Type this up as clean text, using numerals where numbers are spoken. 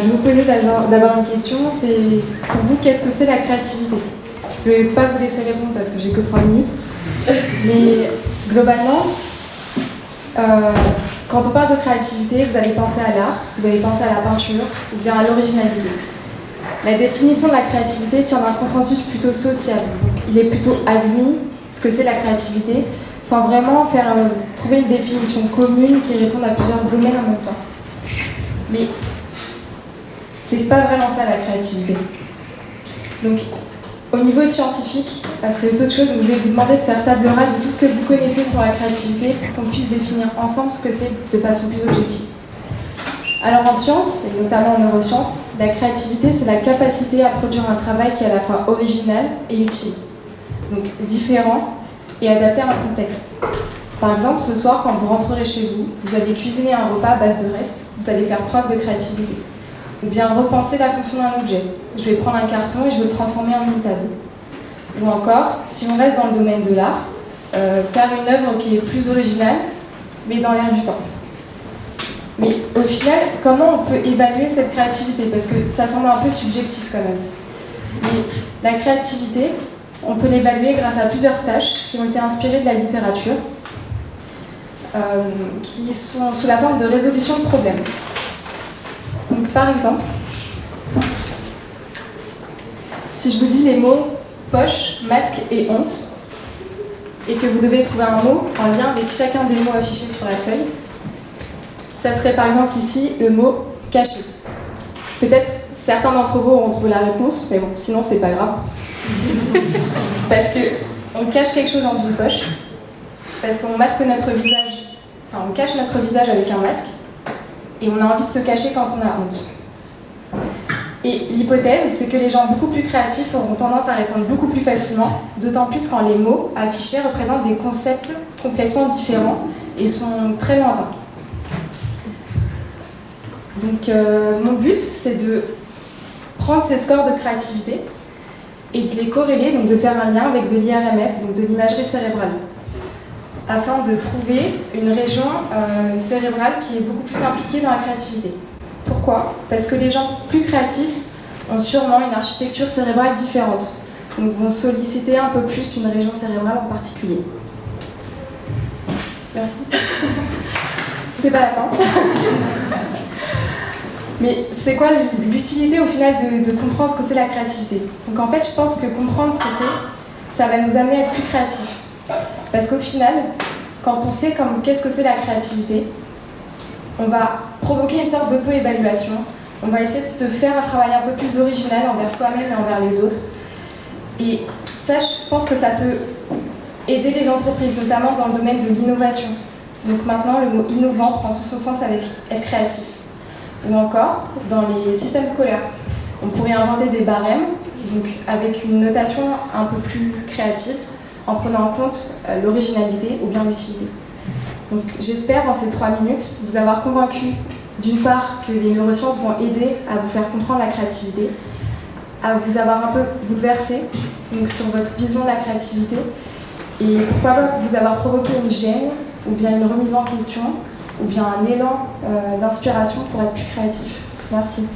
Je vais vous poser d'abord une question, c'est pour vous, qu'est-ce que c'est la créativité? Je ne vais pas vous laisser répondre parce que j'ai que 3 minutes, mais globalement, quand on parle de créativité, vous allez penser à l'art, vous allez penser à la peinture ou bien à l'originalité. La définition de la créativité tient d'un consensus plutôt social, donc il est plutôt admis ce que c'est la créativité, sans vraiment trouver une définition commune qui réponde à plusieurs domaines en même temps. Mais c'est pas vraiment ça la créativité. Donc, au niveau scientifique, c'est autre chose, donc je vais vous demander de faire table rase de tout ce que vous connaissez sur la créativité pour qu'on puisse définir ensemble ce que c'est de façon plus objective. Alors en sciences, et notamment en neurosciences, la créativité c'est la capacité à produire un travail qui est à la fois original et utile. Donc différent et adapté à un contexte. Par exemple, ce soir, quand vous rentrerez chez vous, vous allez cuisiner un repas à base de restes, vous allez faire preuve de créativité. Ou bien repenser la fonction d'un objet. Je vais prendre un carton et je vais le transformer en une table. Ou encore, si on reste dans le domaine de l'art, faire une œuvre qui est plus originale, mais dans l'air du temps. Mais au final, comment on peut évaluer cette créativité? Parce que ça semble un peu subjectif quand même. Mais la créativité, on peut l'évaluer grâce à plusieurs tâches qui ont été inspirées de la littérature, qui sont sous la forme de résolution de problèmes. Donc par exemple, si je vous dis les mots poche, masque et honte, et que vous devez trouver un mot en lien avec chacun des mots affichés sur la feuille, ça serait par exemple ici le mot caché. Peut-être certains d'entre vous auront trouvé la réponse, mais bon, sinon c'est pas grave. Parce qu'on cache quelque chose dans une poche, parce qu'on masque notre visage, enfin on cache notre visage avec un masque, et on a envie de se cacher quand on a honte. Et l'hypothèse, c'est que les gens beaucoup plus créatifs auront tendance à répondre beaucoup plus facilement, d'autant plus quand les mots affichés représentent des concepts complètement différents et sont très lointains. Donc mon but, c'est de prendre ces scores de créativité et de les corréler, donc de faire un lien avec de l'IRMF, donc de l'imagerie cérébrale, afin de trouver une région cérébrale qui est beaucoup plus impliquée dans la créativité. Pourquoi? Parce que les gens plus créatifs ont sûrement une architecture cérébrale différente, donc vont solliciter un peu plus une région cérébrale en particulier. Merci. C'est pas la fin. Mais c'est quoi l'utilité au final de comprendre ce que c'est la créativité? Donc en fait, je pense que comprendre ce que c'est, ça va nous amener à être plus créatifs. Parce qu'au final, quand on sait qu'est-ce que c'est la créativité, on va provoquer une sorte d'auto-évaluation. On va essayer de faire un travail un peu plus original envers soi-même et envers les autres. Et ça, je pense que ça peut aider les entreprises, notamment dans le domaine de l'innovation. Donc maintenant, le mot innovant prend tout son sens avec être créatif. Ou encore, dans les systèmes scolaires, on pourrait inventer des barèmes, donc avec une notation un peu plus créative, en prenant en compte l'originalité ou bien l'utilité. Donc j'espère, dans ces 3 minutes, vous avoir convaincu, d'une part, que les neurosciences vont aider à vous faire comprendre la créativité, à vous avoir un peu bouleversé donc, sur votre vision de la créativité, et pourquoi pas vous avoir provoqué une gêne, ou bien une remise en question, ou bien un élan d'inspiration pour être plus créatif. Merci.